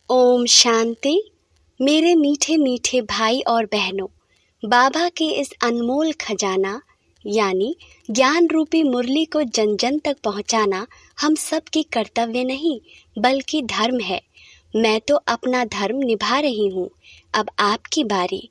ओम शांति। मेरे मीठे मीठे भाई और बहनों, बाबा के इस अनमोल खजाना यानी ज्ञान रूपी मुरली को जन जन तक पहुंचाना हम सब की कर्तव्य नहीं बल्कि धर्म है। मैं तो अपना धर्म निभा रही हूँ, अब आपकी बारी।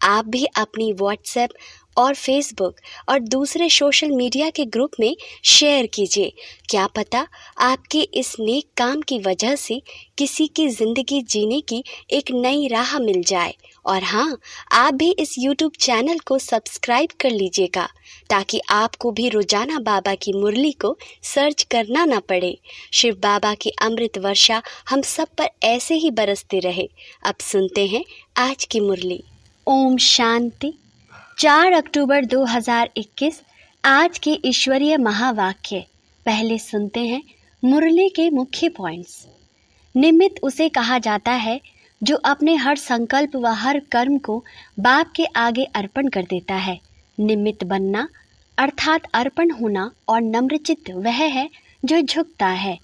आप भी अपनी व्हाट्सएप और फेसबुक और दूसरे सोशल मीडिया के ग्रुप में शेयर कीजिए। क्या पता आपके इस नेक काम की वजह से किसी की ज़िंदगी जीने की एक नई राह मिल जाए। और हाँ, आप भी इस यूट्यूब चैनल को सब्सक्राइब कर लीजिएगा ताकि आपको भी रोजाना बाबा की मुरली को सर्च करना ना पड़े। शिव बाबा की अमृत वर्षा हम सब पर ऐसे ही बरसते रहे। अब सुनते हैं आज की मुरली। ओम शांति। 4 अक्टूबर 2021 आज के ईश्वरीय महावाक्य। पहले सुनते हैं मुरली के मुख्य पॉइंट्स। निमित्त उसे कहा जाता है जो अपने हर संकल्प व हर कर्म को बाप के आगे अर्पण कर देता है। निमित्त बनना अर्थात अर्पण होना और नम्रचित्त वह है जो झुकता है।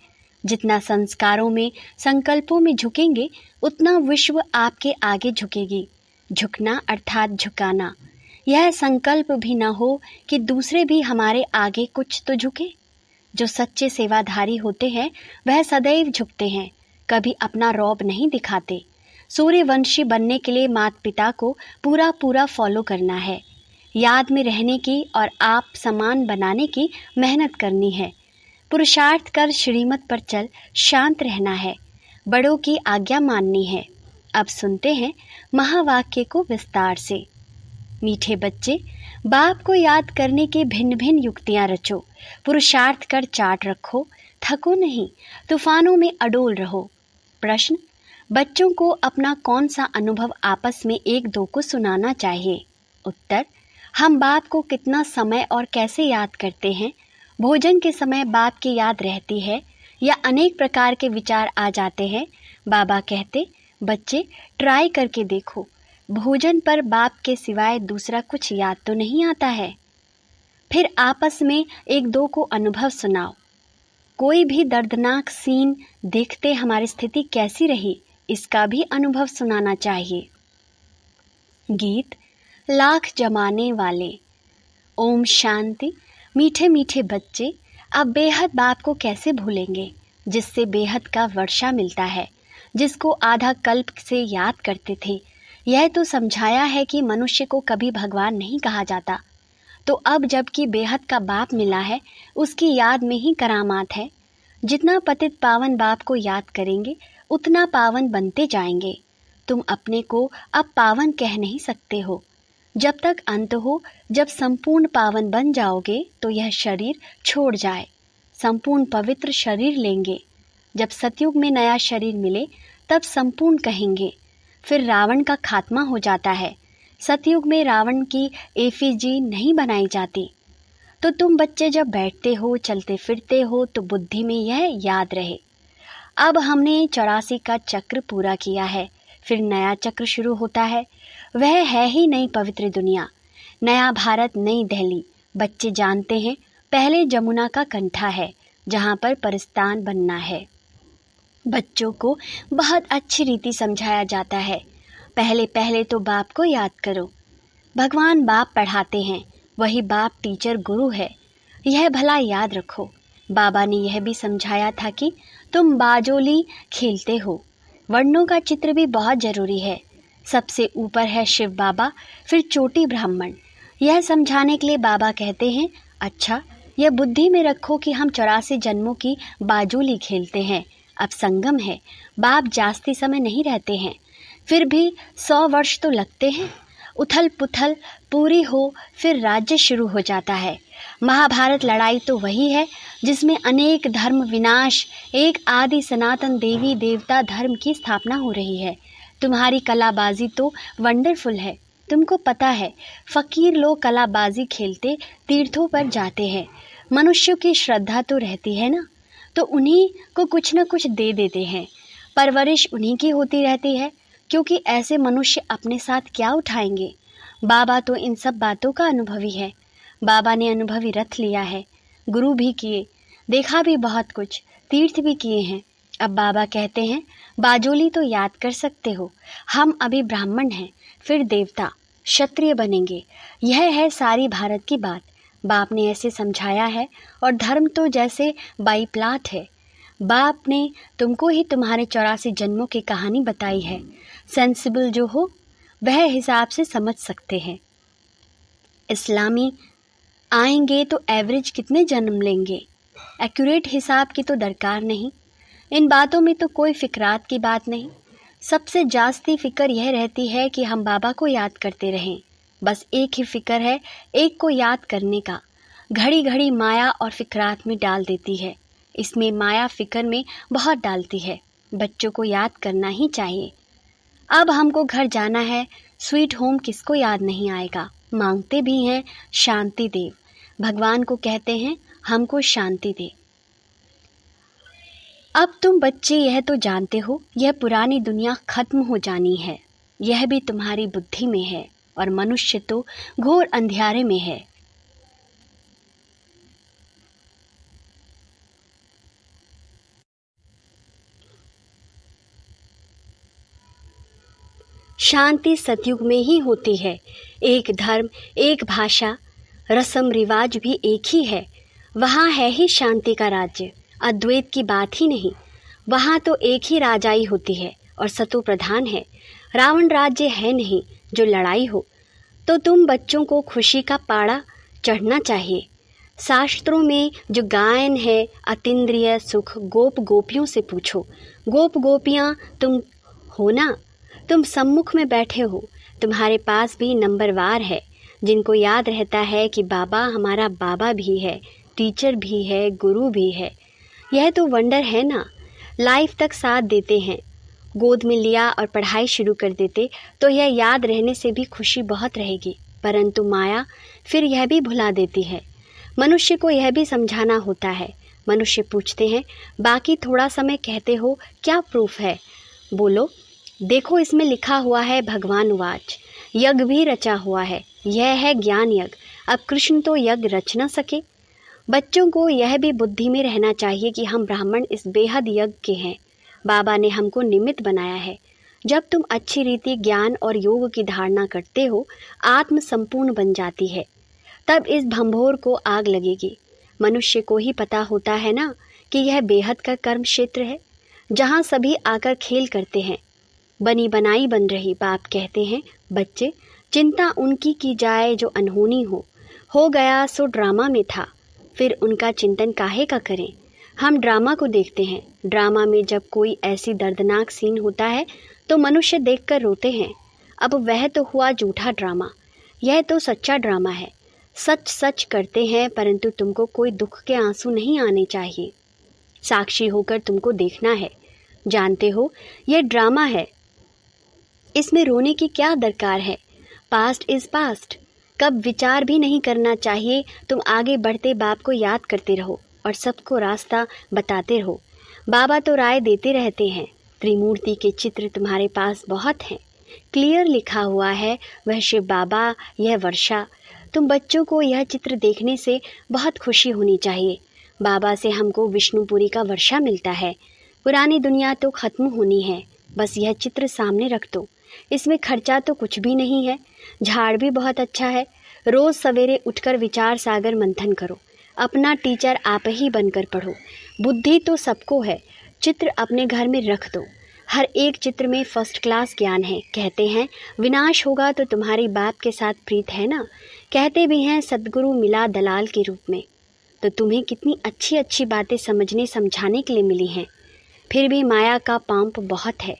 जितना संस्कारों में संकल्पों में झुकेंगे उतना विश्व आपके आगे झुकेगी। झुकना अर्थात झुकाना, यह संकल्प भी न हो कि दूसरे भी हमारे आगे कुछ तो झुके। जो सच्चे सेवाधारी होते हैं वह सदैव झुकते हैं, कभी अपना रौब नहीं दिखाते। सूर्यवंशी बनने के लिए माता पिता को पूरा पूरा फॉलो करना है, याद में रहने की और आप समान बनाने की मेहनत करनी है। पुरुषार्थ कर श्रीमत पर चल शांत रहना है, बड़ों की आज्ञा माननी है। अब सुनते हैं महावाक्य को विस्तार से। मीठे बच्चे, बाप को याद करने की भिन्न भिन्न युक्तियाँ रचो। पुरुषार्थ कर चाट रखो, थको नहीं, तूफानों में अडोल रहो। प्रश्न: बच्चों को अपना कौन सा अनुभव आपस में एक दो को सुनाना चाहिए? उत्तर: हम बाप को कितना समय और कैसे याद करते हैं? भोजन के समय बाप की याद रहती है या अनेक प्रकार के विचार आ जाते हैं? बाबा कहते, बच्चे ट्राई करके देखो, भोजन पर बाप के सिवाय दूसरा कुछ याद तो नहीं आता है। फिर आपस में एक दो को अनुभव सुनाओ। कोई भी दर्दनाक सीन देखते हमारी स्थिति कैसी रही, इसका भी अनुभव सुनाना चाहिए। गीत लाख जमाने वाले। ओम शांति। मीठे मीठे बच्चे, अब बेहद बाप को कैसे भूलेंगे जिससे बेहद का वर्षा मिलता है, जिसको आधा कल्प से याद करते थे। यह तो समझाया है कि मनुष्य को कभी भगवान नहीं कहा जाता, तो अब जबकि बेहद का बाप मिला है उसकी याद में ही करामात है। जितना पतित पावन बाप को याद करेंगे उतना पावन बनते जाएंगे। तुम अपने को अब पावन कह नहीं सकते हो। जब तक अंत हो, जब संपूर्ण पावन बन जाओगे तो यह शरीर छोड़ जाए, संपूर्ण पवित्र शरीर लेंगे। जब सतयुग में नया शरीर मिले तब संपूर्ण कहेंगे। फिर रावण का खात्मा हो जाता है। सतयुग में रावण की एफिजी नहीं बनाई जाती। तो तुम बच्चे जब बैठते हो, चलते फिरते हो तो बुद्धि में यह याद रहे, अब हमने 84 का चक्र पूरा किया है, फिर नया चक्र शुरू होता है। वह है ही नई पवित्र दुनिया, नया भारत, नई दिल्ली। बच्चे जानते हैं पहले जमुना का कंठा है जहाँ पर परिस्तान बनना है। बच्चों को बहुत अच्छी रीति समझाया जाता है। पहले पहले तो बाप को याद करो। भगवान बाप पढ़ाते हैं, वही बाप टीचर गुरु है, यह भला याद रखो। बाबा ने यह भी समझाया था कि तुम बाजोली खेलते हो। वर्णों का चित्र भी बहुत ज़रूरी है। सबसे ऊपर है शिव बाबा, फिर चोटी ब्राह्मण। यह समझाने के लिए बाबा कहते हैं, अच्छा यह बुद्धि में रखो कि हम 84 जन्मों की बाजोली खेलते हैं। अब संगम है, बाप जास्ती समय नहीं रहते हैं, फिर भी 100 वर्ष तो लगते हैं। उथल पुथल पूरी हो फिर राज्य शुरू हो जाता है। महाभारत लड़ाई तो वही है जिसमें अनेक धर्म विनाश, एक आदि सनातन देवी देवता धर्म की स्थापना हो रही है। तुम्हारी कलाबाजी तो वंडरफुल है। तुमको पता है फकीर लोग कलाबाजी खेलते तीर्थों पर जाते हैं। मनुष्यों की श्रद्धा तो रहती है ना, तो उन्हीं को कुछ न कुछ दे देते हैं। परवरिश उन्हीं की होती रहती है, क्योंकि ऐसे मनुष्य अपने साथ क्या उठाएंगे। बाबा तो इन सब बातों का अनुभवी है। बाबा ने अनुभवी रथ लिया है, गुरु भी किए, देखा भी बहुत कुछ, तीर्थ भी किए हैं। अब बाबा कहते हैं, बाजोली तो याद कर सकते हो, हम अभी ब्राह्मण हैं, फिर देवता, क्षत्रिय बनेंगे। यह है सारी भारत की बात। बाप ने ऐसे समझाया है और धर्म तो जैसे बाईप्लाट है। बाप ने तुमको ही तुम्हारे 84 जन्मों की कहानी बताई है। सेंसिबल जो हो वह हिसाब से समझ सकते हैं। इस्लामी आएंगे तो एवरेज कितने जन्म लेंगे, एक्यूरेट हिसाब की तो दरकार नहीं। इन बातों में तो कोई फिक्रात की बात नहीं। सबसे जास्ती फिक्र यह रहती है कि हम बाबा को याद करते रहें। बस एक ही फिक्र है, एक को याद करने का। घड़ी घड़ी माया और फिक्रात में डाल देती है। इसमें माया फिक्र में बहुत डालती है। बच्चों को याद करना ही चाहिए। अब हमको घर जाना है, स्वीट होम किसको याद नहीं आएगा। मांगते भी हैं शांति देव, भगवान को कहते हैं हमको शांति दे। अब तुम बच्चे यह तो जानते हो, यह पुरानी दुनिया खत्म हो जानी है। यह भी तुम्हारी बुद्धि में है और मनुष्य तो घोर अंधियारे में है। शांति सतयुग में ही होती है। एक धर्म, एक भाषा, रस्म रिवाज भी एक ही है। वहाँ है ही शांति का राज्य, अद्वैत की बात ही नहीं। वहाँ तो एक ही राजाई होती है और सतो प्रधान है। रावण राज्य है नहीं जो लड़ाई हो। तो तुम बच्चों को खुशी का पाड़ा चढ़ना चाहिए। शास्त्रों में जो गायन है, अतीन्द्रिय सुख गोप गोपियों से पूछो। गोप गोपियाँ तुम हो ना, तुम सम्मुख में बैठे हो। तुम्हारे पास भी नंबरवार है, जिनको याद रहता है कि बाबा हमारा बाबा भी है, टीचर भी है, गुरु भी है। यह तो वंडर है ना। लाइफ तक साथ देते हैं। गोद में लिया और पढ़ाई शुरू कर देते तो यह याद रहने से भी खुशी बहुत रहेगी। परंतु माया फिर यह भी भुला देती है। मनुष्य को यह भी समझाना होता है। मनुष्य पूछते हैं, बाकी थोड़ा समय कहते हो, क्या प्रूफ है? बोलो, देखो इसमें लिखा हुआ है भगवान वाच, यज्ञ भी रचा हुआ है। यह है ज्ञान यज्ञ। अब कृष्ण तो यज्ञ रच न सके। बच्चों को यह भी बुद्धि में रहना चाहिए कि हम ब्राह्मण इस बेहद यज्ञ के हैं। बाबा ने हमको निमित्त बनाया है। जब तुम अच्छी रीति ज्ञान और योग की धारणा करते हो, आत्म संपूर्ण बन जाती है। तब इस भंभोर को आग लगेगी। मनुष्य को ही पता होता है ना कि यह बेहद का कर्म क्षेत्र है, जहाँ सभी आकर खेल करते हैं। बनी बनाई बन रही। बाप कहते हैं, बच्चे चिंता उनकी की जाए जो अनहोनी हो गया सो ड्रामा में था, फिर उनका चिंतन काहे का करें। हम ड्रामा को देखते हैं। ड्रामा में जब कोई ऐसी दर्दनाक सीन होता है तो मनुष्य देखकर रोते हैं। अब वह तो हुआ झूठा ड्रामा, यह तो सच्चा ड्रामा है। सच सच करते हैं, परंतु तुमको कोई दुख के आंसू नहीं आने चाहिए। साक्षी होकर तुमको देखना है। जानते हो यह ड्रामा है, इसमें रोने की क्या दरकार है। Past is past. कब विचार भी नहीं करना चाहिए। तुम आगे बढ़ते बाप को याद करते रहो और सबको रास्ता बताते रहो। बाबा तो राय देते रहते हैं। त्रिमूर्ति के चित्र तुम्हारे पास बहुत हैं। क्लियर लिखा हुआ है, वह शिव बाबा, यह वर्षा। तुम बच्चों को यह चित्र देखने से बहुत खुशी होनी चाहिए। बाबा से हमको विष्णुपुरी का वर्षा मिलता है। पुरानी दुनिया तो खत्म होनी है। बस यह चित्र सामने रख दो। इसमें खर्चा तो कुछ भी नहीं है। झाड़ भी बहुत अच्छा है। रोज़ सवेरे उठकर विचार सागर मंथन करो। अपना टीचर आप ही बनकर पढ़ो। बुद्धि तो सबको है। चित्र अपने घर में रख दो। हर एक चित्र में फर्स्ट क्लास ज्ञान है। कहते हैं विनाश होगा तो तुम्हारी बाप के साथ प्रीत है ना। कहते भी हैं सद्गुरु मिला दलाल के रूप में। तो तुम्हें कितनी अच्छी अच्छी बातें समझने समझाने के लिए मिली हैं। फिर भी माया का पंप बहुत है।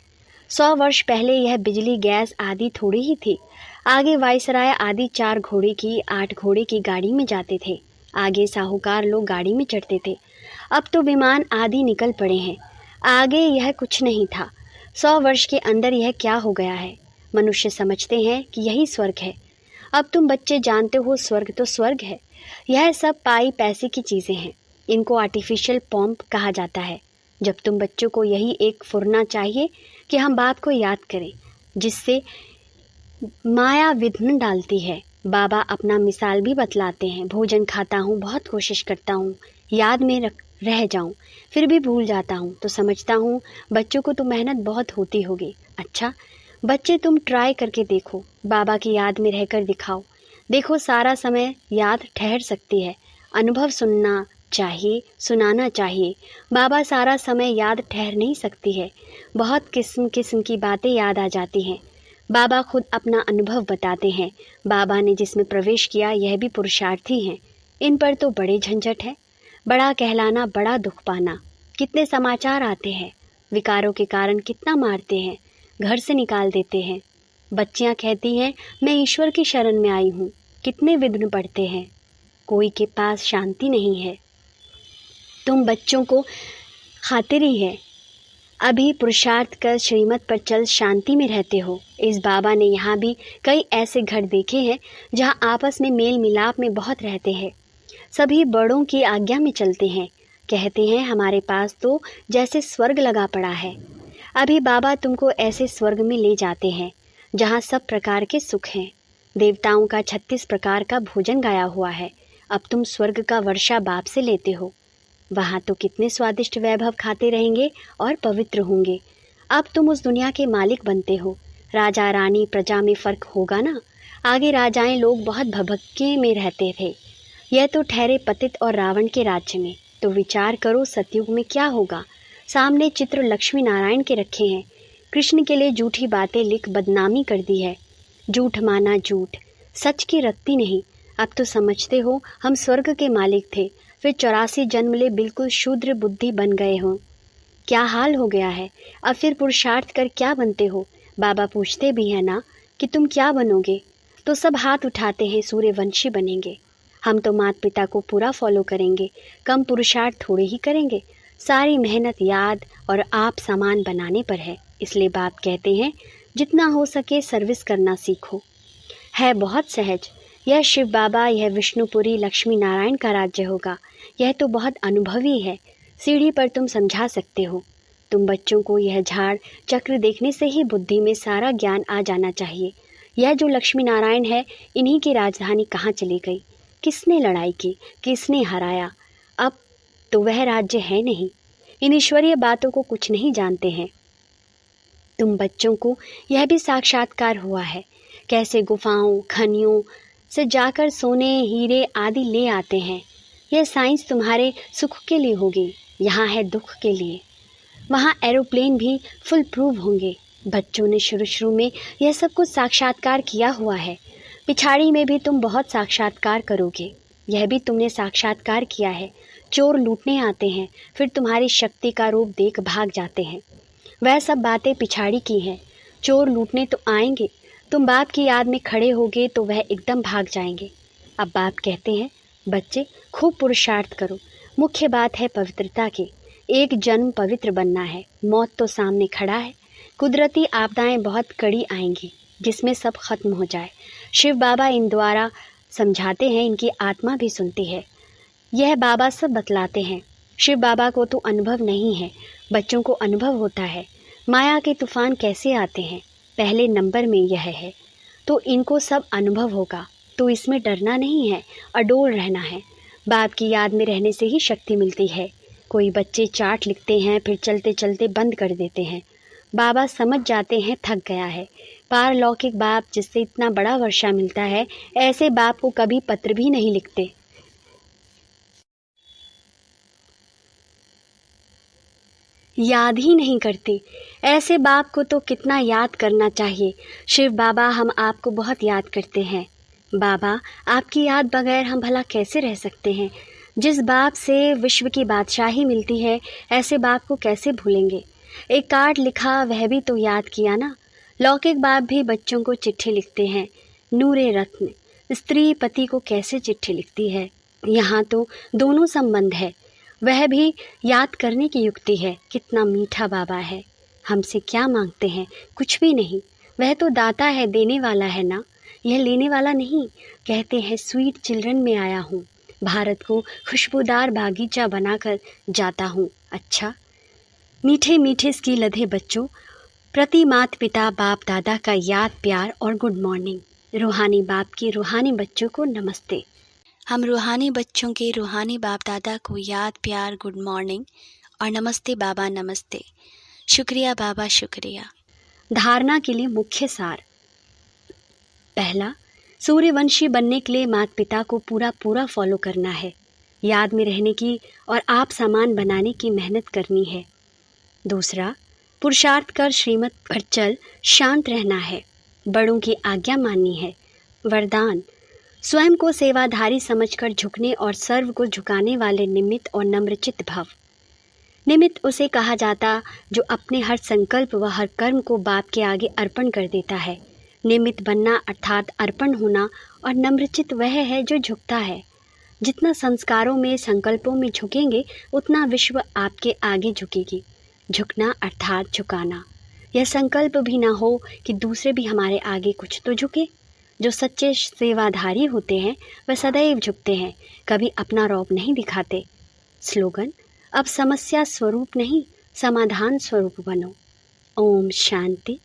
100 वर्ष पहले यह बिजली गैस आदि थोड़ी ही थी। आगे वायसराय आदि 4 घोड़े की 8 घोड़े की गाड़ी में जाते थे। आगे साहूकार लोग गाड़ी में चढ़ते थे। अब तो विमान आदि निकल पड़े हैं। आगे यह कुछ नहीं था। 100 वर्ष के अंदर यह क्या हो गया है। मनुष्य समझते हैं कि यही स्वर्ग है। अब तुम बच्चे जानते हो स्वर्ग तो स्वर्ग है। यह सब पाई पैसे की चीज़ें हैं। इनको आर्टिफिशियल पंप कहा जाता है। जब तुम बच्चों को यही एक फुरना चाहिए कि हम बाप को याद करें, जिससे माया विघ्न डालती है। बाबा अपना मिसाल भी बतलाते हैं। भोजन खाता हूँ, बहुत कोशिश करता हूँ, याद में रह जाऊं, फिर भी भूल जाता हूं। तो समझता हूं बच्चों को तो मेहनत बहुत होती होगी। अच्छा बच्चे, तुम ट्राई करके देखो, बाबा की याद में रहकर दिखाओ। देखो सारा समय याद ठहर सकती है, अनुभव सुनना चाहिए, सुनाना चाहिए। बाबा सारा समय याद ठहर नहीं सकती है, बहुत किस्म किस्म की बातें याद आ जाती हैं। बाबा खुद अपना अनुभव बताते हैं। बाबा ने जिसमें प्रवेश किया यह भी पुरुषार्थी हैं। इन पर तो बड़े झंझट है, बड़ा कहलाना, बड़ा दुख पाना। कितने समाचार आते हैं, विकारों के कारण कितना मारते हैं, घर से निकाल देते हैं। बच्चियां कहती हैं मैं ईश्वर की शरण में आई हूँ। कितने विघ्न पड़ते हैं, कोई के पास शांति नहीं है। तुम बच्चों को खातिरी है, अभी पुरुषार्थ कर श्रीमत पर चल शांति में रहते हो। इस बाबा ने यहाँ भी कई ऐसे घर देखे हैं जहाँ आपस में मेल मिलाप में बहुत रहते हैं, सभी बड़ों की आज्ञा में चलते हैं। कहते हैं हमारे पास तो जैसे स्वर्ग लगा पड़ा है। अभी बाबा तुमको ऐसे स्वर्ग में ले जाते हैं जहाँ सब प्रकार के सुख हैं। देवताओं का 36 प्रकार का भोजन गाया हुआ है। अब तुम स्वर्ग का वर्षा बाप से लेते हो। वहाँ तो कितने स्वादिष्ट वैभव खाते रहेंगे और पवित्र होंगे। अब तुम उस दुनिया के मालिक बनते हो। राजा रानी प्रजा में फ़र्क होगा ना। आगे राजाएं लोग बहुत भभक्के में रहते थे, यह तो ठहरे पतित और रावण के राज्य में। तो विचार करो सतयुग में क्या होगा। सामने चित्र लक्ष्मी नारायण के रखे हैं। कृष्ण के लिए झूठी बातें लिख बदनामी कर दी है। झूठ माना झूठ, सच की रत्ती नहीं। अब तो समझते हो हम स्वर्ग के मालिक थे, फिर 84 जन्म ले बिल्कुल शूद्र बुद्धि बन गए हो। क्या हाल हो गया है। अब फिर पुरुषार्थ कर क्या बनते हो। बाबा पूछते भी है ना कि तुम क्या बनोगे, तो सब हाथ उठाते हैं सूर्यवंशी बनेंगे। हम तो माता पिता को पूरा फॉलो करेंगे, कम पुरुषार्थ थोड़े ही करेंगे। सारी मेहनत याद और आप सामान बनाने पर है। इसलिए बाप कहते हैं जितना हो सके सर्विस करना सीखो। है बहुत सहज। यह शिव बाबा, यह विष्णुपुरी लक्ष्मी नारायण का राज्य होगा। यह तो बहुत अनुभवी है, सीढ़ी पर तुम समझा सकते हो। तुम बच्चों को यह झाड़ चक्र देखने से ही बुद्धि में सारा ज्ञान आ जाना चाहिए। यह जो लक्ष्मी नारायण है, इन्हीं की राजधानी कहाँ चली गई, किसने लड़ाई की, किसने हराया। अब तो वह राज्य है नहीं। इन ईश्वरीय बातों को कुछ नहीं जानते हैं। तुम बच्चों को यह भी साक्षात्कार हुआ है, कैसे गुफाओं खनियों से जाकर सोने हीरे आदि ले आते हैं। यह साइंस तुम्हारे सुख के लिए होगी, यहाँ है दुख के लिए। वहाँ एरोप्लेन भी फुल प्रूव होंगे। बच्चों ने शुरू शुरू में यह सब कुछ साक्षात्कार किया हुआ है, पिछाड़ी में भी तुम बहुत साक्षात्कार करोगे। यह भी तुमने साक्षात्कार किया है। चोर लूटने आते हैं, फिर तुम्हारी शक्ति का रूप देख भाग जाते हैं। वह सब बातें पिछाड़ी की हैं। चोर लूटने तो आएंगे, तुम बाप की याद में खड़े होगे तो वह एकदम भाग जाएंगे। अब बाप कहते हैं बच्चे खूब पुरुषार्थ करो, मुख्य बात है पवित्रता की। एक जन्म पवित्र बनना है। मौत तो सामने खड़ा है। कुदरती आपदाएं बहुत कड़ी आएंगी जिसमें सब खत्म हो जाए। शिव बाबा इन द्वारा समझाते हैं, इनकी आत्मा भी सुनती है। यह बाबा सब बतलाते हैं। शिव बाबा को तो अनुभव नहीं है, बच्चों को अनुभव होता है। माया के तूफान कैसे आते हैं, पहले नंबर में यह है। तो इनको सब अनुभव होगा, तो इसमें डरना नहीं है, अडोल रहना है। बाप की याद में रहने से ही शक्ति मिलती है। कोई बच्चे चार्ट लिखते हैं, फिर चलते चलते बंद कर देते हैं। बाबा समझ जाते हैं थक गया है। पारलौकिक बाप जिससे इतना बड़ा वर्षा मिलता है, ऐसे बाप को कभी पत्र भी नहीं लिखते। याद ही नहीं करते। ऐसे बाप को तो कितना याद करना चाहिए। शिव बाबा हम आपको बहुत याद करते हैं। बाबा आपकी याद बगैर हम भला कैसे रह सकते हैं। जिस बाप से विश्व की बादशाही मिलती है, ऐसे बाप को कैसे भूलेंगे। एक कार्ड लिखा, वह भी तो याद किया ना। लौकिक बाप भी बच्चों को चिट्ठी लिखते हैं। नूरे रत्न स्त्री पति को कैसे चिट्ठी लिखती है। यहाँ तो दोनों संबंध है, वह भी याद करने की युक्ति है। कितना मीठा बाबा है। हमसे क्या मांगते हैं, कुछ भी नहीं। वह तो दाता है, देने वाला है ना, यह लेने वाला नहीं। कहते हैं स्वीट चिल्ड्रन में आया हूँ, भारत को खुशबूदार बागीचा बनाकर जाता हूँ। अच्छा मीठे मीठे इसकी लधे बच्चों, प्रति माता पिता बाप दादा का याद प्यार और गुड मॉर्निंग। रूहानी बाप की रूहानी बच्चों को नमस्ते। हम रूहानी बच्चों के रूहानी बाप दादा को याद, प्यार, गुड मॉर्निंग और नमस्ते बाबा नमस्ते। शुक्रिया बाबा शुक्रिया। धारणा के लिए मुख्य सार। पहला, सूर्यवंशी बनने के लिए माता पिता को पूरा फॉलो करना है, याद में रहने की और आप समान बनाने की मेहनत करनी है। दूसरा, पुरुषार्थ कर श्रीमत पर चल शांत रहना है, बड़ों की आज्ञा माननी है। वरदान, स्वयं को सेवाधारी समझकर झुकने और सर्व को झुकाने वाले निमित्त और नम्रचित्त भव। निमित्त उसे कहा जाता जो अपने हर संकल्प व हर कर्म को बाप के आगे अर्पण कर देता है। निमित्त बनना अर्थात अर्पण होना, और नम्रचित्त वह है जो झुकता है। जितना संस्कारों में संकल्पों में झुकेंगे उतना विश्व आपके आगे झुकेगी। झुकना अर्थात झुकाना, यह संकल्प भी ना हो कि दूसरे भी हमारे आगे कुछ तो झुके। जो सच्चे सेवाधारी होते हैं वह सदैव झुकते हैं, कभी अपना रौब नहीं दिखाते। स्लोगन, अब समस्या स्वरूप नहीं समाधान स्वरूप बनो। ओम शांति।